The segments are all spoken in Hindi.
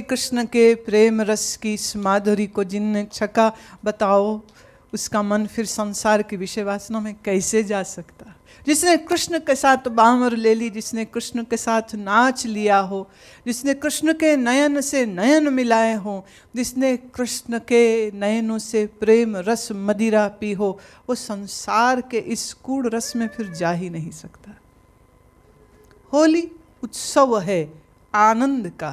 कृष्ण के प्रेम रस की इस माधुरी को जिनने छका, बताओ उसका मन फिर संसार की विषय वासना में कैसे जा सकता। जिसने कृष्ण के साथ बामर ले ली, जिसने कृष्ण के साथ नाच लिया हो, जिसने कृष्ण के नयन से नयन मिलाए हो, जिसने कृष्ण के नयनों से प्रेम रस मदिरा पी हो, वो संसार के इस कूड़ रस में फिर जा ही नहीं सकता। होली उत्सव है आनंद का,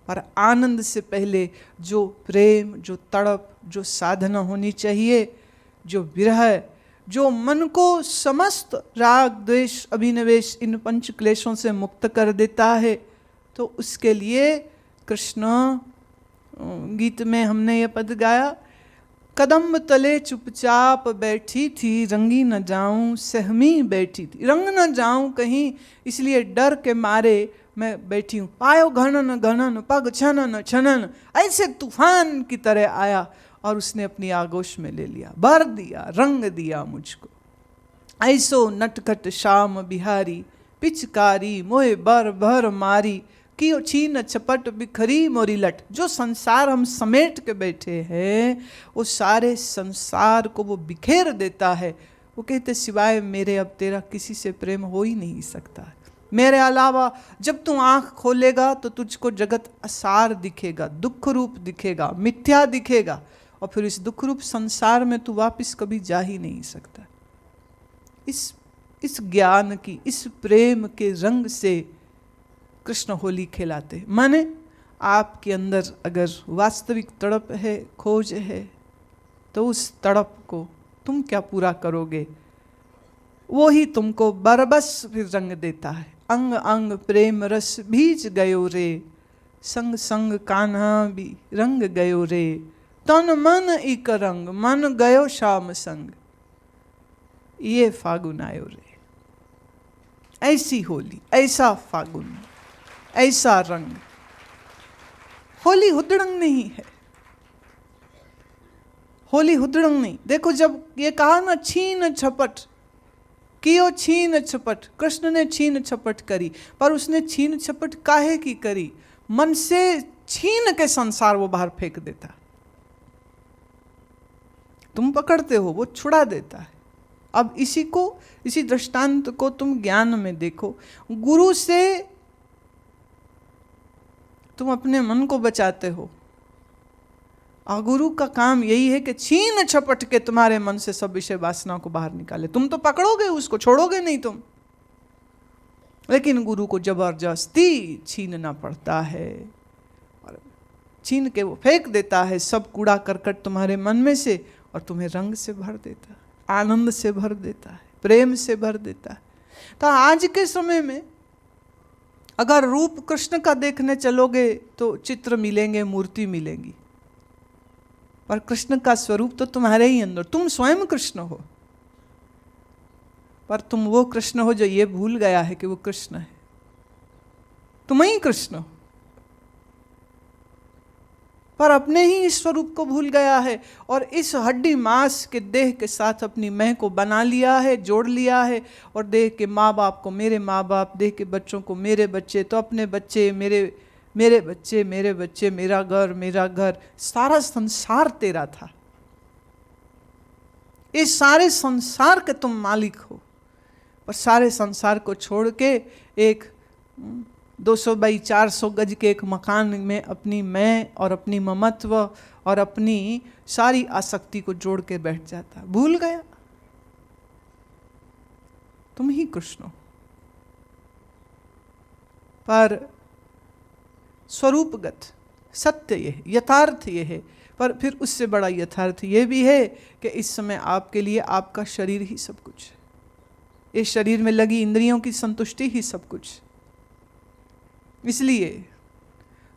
पर आनंद से पहले जो प्रेम, जो तड़प, जो साधना होनी चाहिए, जो विरह, जो मन को समस्त राग द्वेष अभिनिवेश इन पंच क्लेशों से मुक्त कर देता है, तो उसके लिए कृष्ण गीत में हमने ये पद गाया, कदम तले चुपचाप बैठी थी, रंगी न जाऊं सहमी बैठी थी। रंग न जाऊं कहीं, इसलिए डर के मारे मैं बैठी हूँ। पायो घनन घनन पग छनन छनन, ऐसे तूफान की तरह आया और उसने अपनी आगोश में ले लिया, भर दिया, रंग दिया मुझको। ऐसो नटखट श्याम बिहारी, पिचकारी मोहे बर भर मारी, कियो छीन छपट बिखरी मोरी लट। जो संसार हम समेट के बैठे हैं, वो सारे संसार को वो बिखेर देता है। वो कहते सिवाय मेरे अब तेरा किसी से प्रेम हो ही नहीं सकता। मेरे अलावा जब तू आंख खोलेगा तो तुझको जगत असार दिखेगा, दुख रूप दिखेगा, मिथ्या दिखेगा, और फिर इस दुख रूप संसार में तू वापस कभी जा ही नहीं सकता। इस ज्ञान की, इस प्रेम के रंग से कृष्ण होली खिलाते। माने आपके अंदर अगर वास्तविक तड़प है, खोज है, तो उस तड़प को तुम क्या पूरा करोगे, वो ही तुमको बरबस फिर रंग देता है। अंग अंग प्रेम रस भीज गयो रे, संग संग कान्हा भी रंग गयो रे, तन मन एक रंग मन गयो श्याम संग, ये फागुन आयो रे। ऐसी होली, ऐसा फागुन, ऐसा रंग। होली हुदड़ंग नहीं है, होली हुदड़ंग नहीं। देखो जब ये कहा ना छीन छपट, कियो छीन छपट, कृष्ण ने छीन छपट करी, पर उसने छीन छपट काहे की करी? मन से छीन के संसार वो बाहर फेंक देता। तुम पकड़ते हो, वो छुड़ा देता है। अब इसी दृष्टांत को तुम ज्ञान में देखो। गुरु से तुम अपने मन को बचाते हो, और गुरु का काम यही है कि छीन छपट के तुम्हारे मन से सब विषय वासना को बाहर निकाले। तुम तो पकड़ोगे उसको, छोड़ोगे नहीं तुम, लेकिन गुरु को जबरदस्ती छीनना पड़ता है, और छीन के वो फेंक देता है सब कूड़ा करकट तुम्हारे मन में से, और तुम्हें रंग से भर देता है, आनंद से भर देता है, प्रेम से भर देता है। तो आज के समय में अगर रूप कृष्ण का देखने चलोगे तो चित्र मिलेंगे, मूर्ति मिलेंगी, पर कृष्ण का स्वरूप तो तुम्हारे ही अंदर, तुम स्वयं कृष्ण हो। पर तुम वो कृष्ण हो जो ये भूल गया है कि वो कृष्ण है, तुम ही कृष्ण हो, पर अपने ही स्वरूप को भूल गया है, और इस हड्डी मांस के देह के साथ अपनी मैं को बना लिया है, जोड़ लिया है, और देह के माँ बाप को मेरे माँ बाप, देह के बच्चों को मेरे बच्चे, तो अपने बच्चे मेरे बच्चे, मेरे बच्चे, मेरा घर, सारा संसार तेरा था। इस सारे संसार के तुम मालिक हो, और सारे संसार को छोड़ के एक 200 बाई 400 गज के एक मकान में अपनी मैं और अपनी ममत्व और अपनी सारी आसक्ति को जोड़ के बैठ जाता। भूल गया तुम ही कृष्ण हो। पर स्वरूपगत सत्य ये है, यथार्थ ये है, पर फिर उससे बड़ा यथार्थ ये भी है कि इस समय आपके लिए आपका शरीर ही सब कुछ है। इस शरीर में लगी इंद्रियों की संतुष्टि ही सब कुछ। इसलिए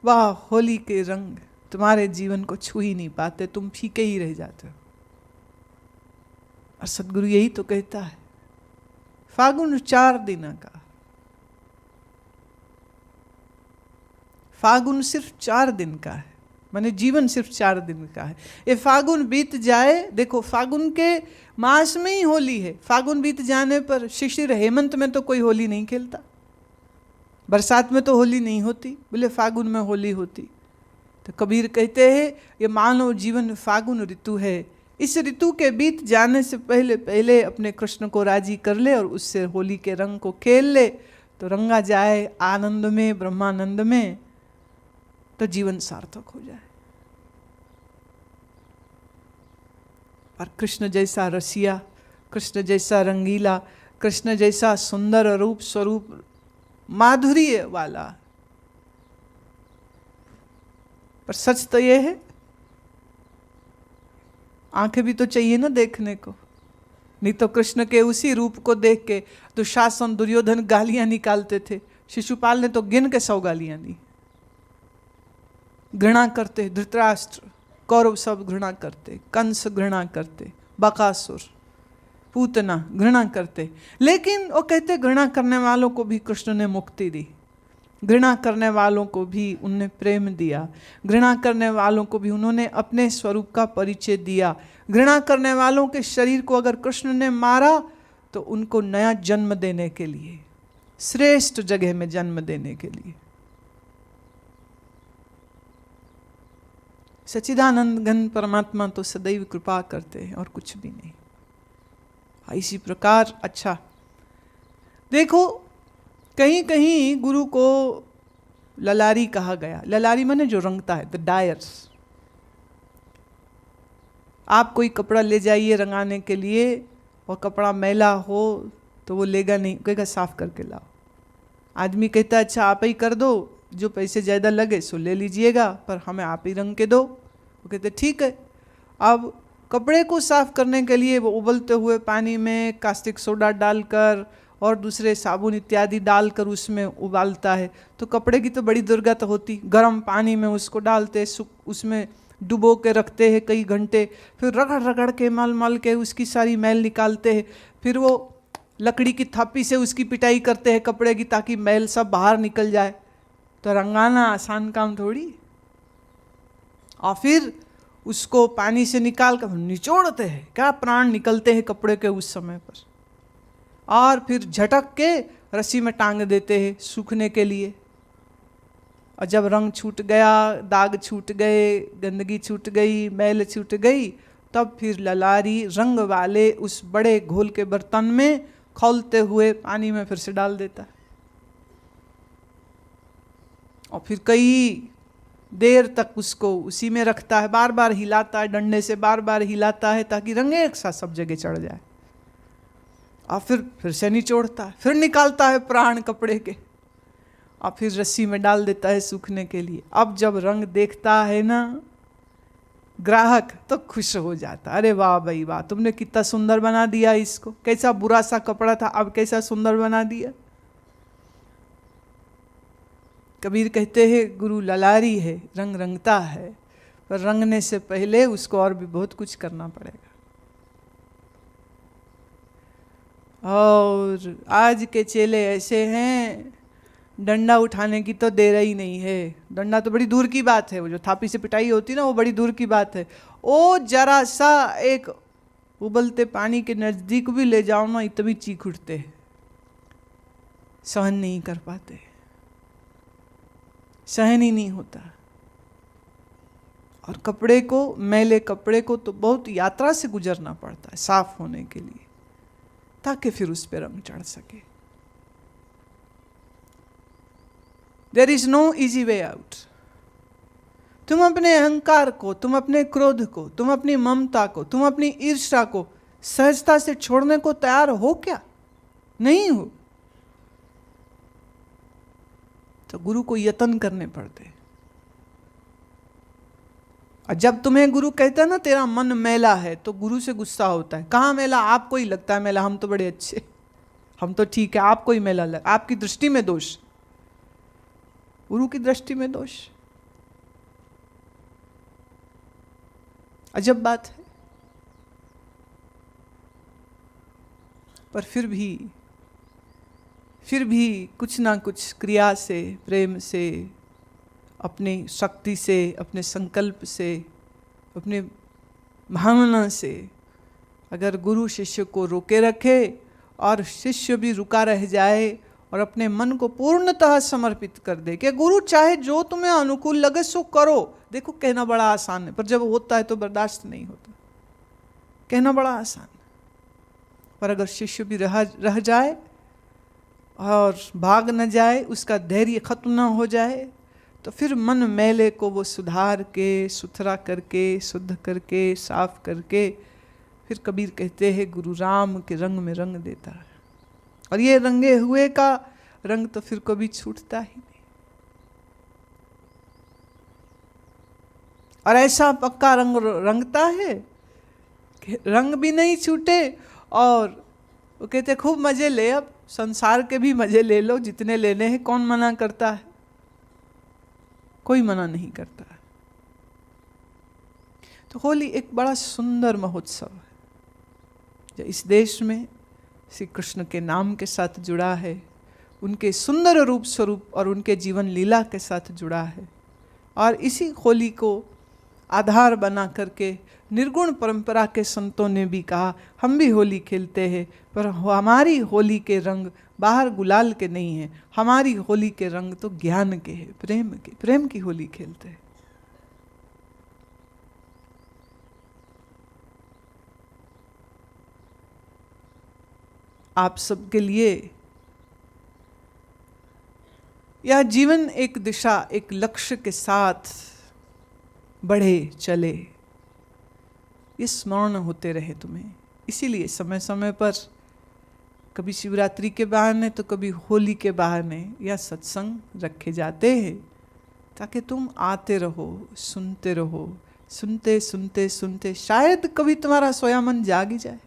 वह होली के रंग तुम्हारे जीवन को छू ही नहीं पाते, तुम फीके ही रह जाते हो। और सदगुरु यही तो कहता है, फागुन 4 दिन का, फागुन सिर्फ 4 दिन का है, माने जीवन सिर्फ 4 दिन का है। ये फागुन बीत जाए, देखो फागुन के मास में ही होली है। फागुन बीत जाने पर शिशिर हेमंत में तो कोई होली नहीं खेलता, बरसात में तो होली नहीं होती, बोले फागुन में होली होती। तो कबीर कहते हैं ये मानव जीवन फागुन ऋतु है, इस ऋतु के बीत जाने से पहले पहले अपने कृष्ण को राजी कर ले और उससे होली के रंग को खेल ले, तो रंगा जाए आनंद में, ब्रह्मानंद में, तो जीवन सार्थक हो जाए। और कृष्ण जैसा रसिया, कृष्ण जैसा रंगीला, कृष्ण जैसा सुंदर रूप स्वरूप माधुर्य वाला, पर सच तो ये है आंखें भी तो चाहिए ना देखने को, नहीं तो कृष्ण के उसी रूप को देख के दुशासन दुर्योधन गालियां निकालते थे, शिशुपाल ने तो गिन के 100 गालियां दी। घृणा करते धृतराष्ट्र, कौरव सब घृणा करते, कंस घृणा करते, बकासुर, पूतना घृणा करते, लेकिन वो कहते घृणा करने वालों को भी कृष्ण ने मुक्ति दी, घृणा करने वालों को भी उन्होंने प्रेम दिया, घृणा करने वालों को भी उन्होंने अपने स्वरूप का परिचय दिया। घृणा करने वालों के शरीर को अगर कृष्ण ने मारा तो उनको नया जन्म देने के लिए, श्रेष्ठ जगह में जन्म देने के लिए। सच्चिदानंद घन परमात्मा तो सदैव कृपा करते हैं और कुछ भी नहीं। इसी प्रकार अच्छा देखो, कहीं कहीं गुरु को ललारी कहा गया। ललारी माने जो रंगता है, द डायर्स। आप कोई कपड़ा ले जाइए रंगाने के लिए और कपड़ा मैला हो तो वो लेगा नहीं, कहेगा साफ करके लाओ। आदमी कहता है अच्छा आप ही कर दो, जो पैसे ज़्यादा लगे सो ले लीजिएगा, पर हमें आप ही रंग के दो। वो कहते ठीक है। अब कपड़े को साफ करने के लिए वो उबलते हुए पानी में कास्टिक सोडा डालकर और दूसरे साबुन इत्यादि डालकर उसमें उबालता है, तो कपड़े की तो बड़ी दुर्गत होती। गर्म पानी में उसको डालते, उसमें डुबो के रखते हैं कई घंटे, फिर रगड़ रगड़ के मल मल के उसकी सारी मैल निकालते हैं, फिर वो लकड़ी की थापी से उसकी पिटाई करते हैं कपड़े की, ताकि मैल सब बाहर निकल जाए। तो रंगाना आसान काम थोड़ी। और फिर उसको पानी से निकाल कर निचोड़ते हैं, क्या प्राण निकलते हैं कपड़े के उस समय पर, और फिर झटक के रस्सी में टांग देते हैं सूखने के लिए। और जब रंग छूट गया, दाग छूट गए, गंदगी छूट गई, मैल छूट गई, तब फिर ललारी रंग वाले उस बड़े घोल के बर्तन में खौलते हुए पानी में फिर से डाल देता है, और फिर कई देर तक उसको उसी में रखता है, बार बार हिलाता है, डंडे से बार बार हिलाता है ताकि रंग एक साथ सब जगह चढ़ जाए। और फिर से निचोड़ता है, फिर निकालता है प्राण कपड़े के, और फिर रस्सी में डाल देता है सूखने के लिए। अब जब रंग देखता है ना ग्राहक तो खुश हो जाता, अरे वाह भाई वाह, तुमने कितना सुंदर बना दिया इसको, कैसा बुरा सा कपड़ा था अब कैसा सुंदर बना दिया। कबीर कहते हैं गुरु ललारी है, रंग रंगता है, पर रंगने से पहले उसको और भी बहुत कुछ करना पड़ेगा। और आज के चेले ऐसे हैं, डंडा उठाने की तो देर ही नहीं है। डंडा तो बड़ी दूर की बात है, वो जो थापी से पिटाई होती ना वो बड़ी दूर की बात है। वो जरा सा एक उबलते पानी के नज़दीक भी ले जाओ ना, इतनी चीख उठते हैं, सहन नहीं कर पाते, सहन ही नहीं होता। और कपड़े को, मैले कपड़े को तो बहुत यात्रा से गुजरना पड़ता है साफ होने के लिए, ताकि फिर उस पर रंग चढ़ सके। There is no easy way out. तुम अपने अहंकार को, तुम अपने क्रोध को, तुम अपनी ममता को, तुम अपनी ईर्ष्या को सहजता से छोड़ने को तैयार हो क्या? नहीं हो। तो गुरु को यत्न करने पड़ते। और जब तुम्हें गुरु कहता है ना तेरा मन मैला है, तो गुरु से गुस्सा होता है, कहाँ मैला? आपको ही लगता है मैला, हम तो बड़े अच्छे, हम तो ठीक है, आपको ही मैला लग, आपकी दृष्टि में दोष, गुरु की दृष्टि में दोष। अजब बात है। पर फिर भी कुछ ना कुछ क्रिया से, प्रेम से, अपनी शक्ति से, अपने संकल्प से, अपने भावना से अगर गुरु शिष्य को रोके रखे और शिष्य भी रुका रह जाए और अपने मन को पूर्णतः समर्पित कर दे कि गुरु चाहे जो तुम्हें अनुकूल लगे सो करो। देखो कहना बड़ा आसान है, पर जब होता है तो बर्दाश्त नहीं होता। कहना बड़ा आसान है, पर अगर शिष्य भी रह जाए और भाग न जाए, उसका धैर्य खत्म न हो जाए, तो फिर मन मैले को वो सुधार के, सुथरा करके, शुद्ध करके, साफ करके, फिर कबीर कहते हैं गुरु राम के रंग में रंग देता है। और ये रंगे हुए का रंग तो फिर कभी छूटता ही नहीं। और ऐसा पक्का रंग रंगता है कि रंग भी नहीं छूटे। और वो कहते खूब मजे ले, अब संसार के भी मजे ले लो जितने लेने हैं, कौन मना करता है? कोई मना नहीं करता है। तो होली एक बड़ा सुंदर महोत्सव है जो इस देश में श्री कृष्ण के नाम के साथ जुड़ा है, उनके सुंदर रूप स्वरूप और उनके जीवन लीला के साथ जुड़ा है। और इसी होली को आधार बना करके निर्गुण परंपरा के संतों ने भी कहा हम भी होली खेलते हैं, पर हमारी होली के रंग बाहर गुलाल के नहीं हैं, हमारी होली के रंग तो ज्ञान के हैं, प्रेम के, प्रेम की होली खेलते हैं। आप सबके लिए यह जीवन एक दिशा, एक लक्ष्य के साथ बढ़े चले, ये स्मरण होते रहे तुम्हें। इसीलिए समय समय पर कभी शिवरात्रि के बहाने तो कभी होली के बहाने या सत्संग रखे जाते हैं, ताकि तुम आते रहो, सुनते रहो, सुनते सुनते सुनते शायद कभी तुम्हारा सोया मन जाग ही जाए,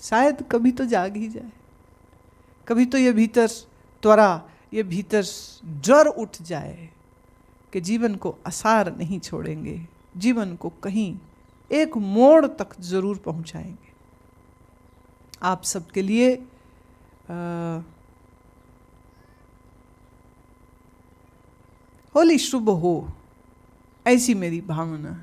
शायद कभी तो जाग ही जाए, कभी तो ये भीतर त्वरा, ये भीतर डर उठ जाए कि जीवन को आसार नहीं छोड़ेंगे, जीवन को कहीं एक मोड़ तक जरूर पहुंचाएंगे। आप सबके लिए होली शुभ हो, ऐसी मेरी भावना।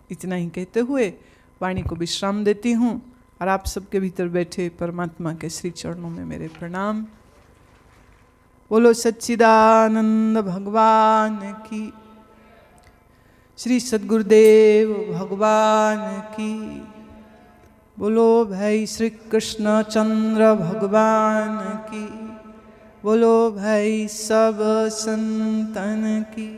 इतना ही कहते हुए वाणी को विश्राम देती हूँ और आप सबके भीतर बैठे परमात्मा के श्री चरणों में मेरे प्रणाम। बोलो सच्चिदानंद भगवान की, श्री सद्गुरुदेव भगवान की, बोलो भाई श्री कृष्ण चंद्र भगवान की, बोलो भाई सब संतन की।